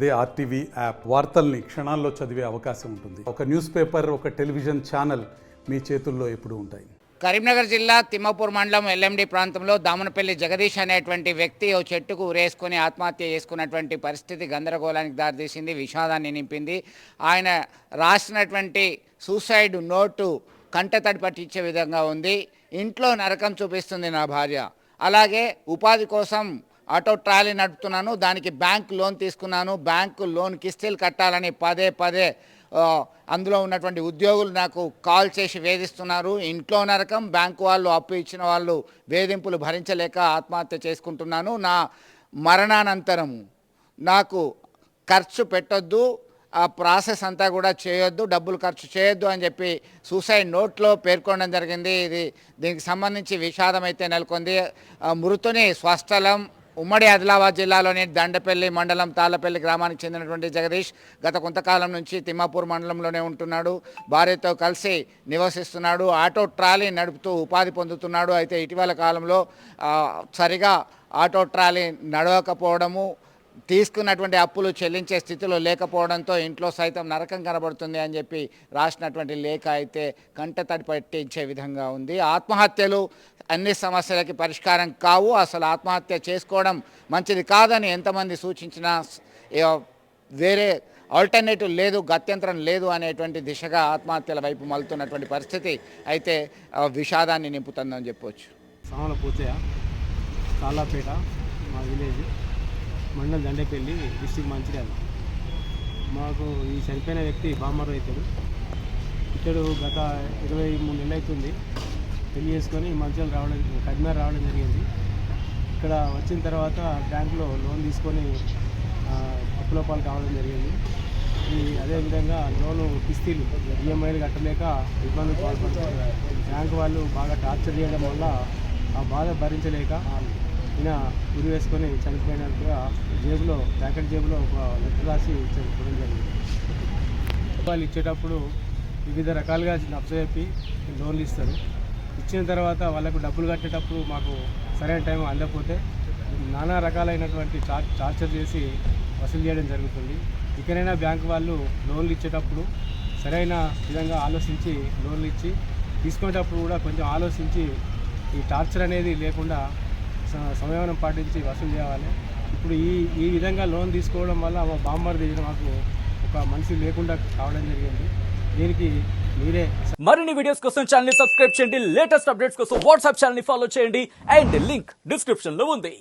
అదే RTV app వార్తల్ని క్షణాల్లో చదివే అవకాశం ఉంటుంది. ఒక న్యూస్ పేపర్, ఒక టెలివిజన్ ఛానల్ మీ చేతుల్లో ఎప్పుడూ ఉంటాయి. కరీంనగర్ జిల్లా తిమ్మాపూర్ మండలం ఎల్ఎండి ప్రాంతంలో దామనపల్లి జగదీష్ అనేటువంటి వ్యక్తి ఓ చెట్టుకు ఉరేసుకొని ఆత్మహత్య చేసుకున్నటువంటి పరిస్థితి గందరగోళానికి దారితీసింది, విషాదాన్ని నింపింది. ఆయన రాసినటువంటి సూసైడ్ నోటు కంటతడి పట్టించే విధంగా ఉంది. ఇంట్లో నరకం చూపిస్తుంది నా భార్య, అలాగే ఉపాధి కోసం ఆటో ట్రాలీ నడుపుతున్నాను, దానికి బ్యాంక్ లోన్ తీసుకున్నాను, బ్యాంకు లోన్ కిస్తీలు కట్టాలని పదే పదే అందులో ఉన్నటువంటి ఉద్యోగులు నాకు కాల్ చేసి వేధిస్తున్నారు. ఇంట్లో నరకం, బ్యాంకు వాళ్ళు అప్పు ఇచ్చిన వాళ్ళు వేధింపులు భరించలేక ఆత్మహత్య చేసుకుంటున్నాను. నా మరణానంతరం నాకు ఖర్చు పెట్టొద్దు, ఆ ప్రాసెస్ అంతా కూడా చేయొద్దు, డబ్బులు ఖర్చు చేయొద్దు అని చెప్పి సూసైడ్ నోట్లో పేర్కొనడం జరిగింది. దీనికి సంబంధించి విషాదం అయితే నెలకొంది. మృతుని స్వస్థలం ఉమ్మడి ఆదిలాబాద్ జిల్లాలోని దండపల్లి మండలం తాళ్ళపల్లి గ్రామానికి చెందినటువంటి జగదీష్ గత కొంతకాలం నుంచి తిమ్మాపూర్ మండలంలోనే ఉంటున్నాడు. భార్యతో కలిసి నివసిస్తున్నాడు. ఆటో ట్రాలీ నడుపుతూ ఉపాధి పొందుతున్నాడు. అయితే ఇటీవల కాలంలో సరిగా ఆటో ట్రాలీ నడవకపోవడము, తీసుకున్నటువంటి అప్పులు చెల్లించే స్థితిలో లేకపోవడంతో ఇంట్లో సైతం నరకం కనబడుతుంది అని చెప్పి రాసినటువంటి లేఖ అయితే కంటతడి పట్టించే విధంగా ఉంది. ఆత్మహత్యలు అన్ని సమస్యలకి పరిష్కారం కావు, అసలు ఆత్మహత్య చేసుకోవడం మంచిది కాదని ఎంతమంది సూచించినా వేరే ఆల్టర్నేటివ్ లేదు, గత్యంతరం లేదు అనేటువంటి దిశగా ఆత్మహత్యల వైపు మలుతున్నటువంటి పరిస్థితి అయితే విషాదాన్ని నింపుతుందని చెప్పవచ్చు. సామల పూజయ్య, తాళ్ళపేట మా విలేజ్, మండలం దండేపల్లి, డిస్ట్రిక్ట్ మంచిర్యాల. మాకు ఈ చనిపోయిన వ్యక్తి బామ్మరు అవుతాడు. ఇతడు గత 23 నెలలు అవుతుంది పెళ్లి చేసుకొని మంచిర్యాల కరీంనగర్ రావడం జరిగింది. ఇక్కడ వచ్చిన తర్వాత బ్యాంకులో లోన్ తీసుకొని అప్పుల పాలు కావడం జరిగింది. అదేవిధంగా లోను కిస్తీలు ఈఎంఐలు కట్టలేక ఇబ్బందులు పాల్పడుతున్నారు. బ్యాంకు వాళ్ళు బాగా టార్చర్ చేయడం వల్ల ఆ బాధ భరించలేక ఈయన ఉరి వేసుకొని చనిపోయినట్టుగా జేబులో ప్యాకెట్ జేబులో ఒక లెటర్ రాసి చనిపోవడం జరిగింది. వాళ్ళు ఇచ్చేటప్పుడు వివిధ రకాలుగా నచ్చజెప్పి లోన్లు ఇస్తారు. ఇచ్చిన తర్వాత వాళ్ళకు డబ్బులు కట్టేటప్పుడు మాకు సరైన టైం అందకపోతే నానా రకాలైనటువంటి టార్చర్ చేసి వసూలు చేయడం జరుగుతుంది. ఇకనైనా బ్యాంకు వాళ్ళు లోన్లు ఇచ్చేటప్పుడు సరైన విధంగా ఆలోచించి లోన్లు ఇచ్చి తీసుకునేటప్పుడు కూడా కొంచెం ఆలోచించి ఈ టార్చర్ అనేది లేకుండా సంయమనం పాటించి వసూలు చేయాలి. ఇప్పుడు ఈ విధంగా లోన్ తీసుకోవడం వల్ల మా బామ్మర్ది మాకు ఒక మనిషి లేకుండా కావడం జరిగింది. దీనికి మీరే మరిన్ని వీడియోస్ కోసం ఛానల్ ని సబ్స్క్రైబ్ చేయండి, లేటెస్ట్ అప్డేట్స్ కోసం వాట్సాప్ ఛానల్ ని ఫాలో చేయండి అండ్ లింక్ డిస్క్రిప్షన్ లో ఉంది.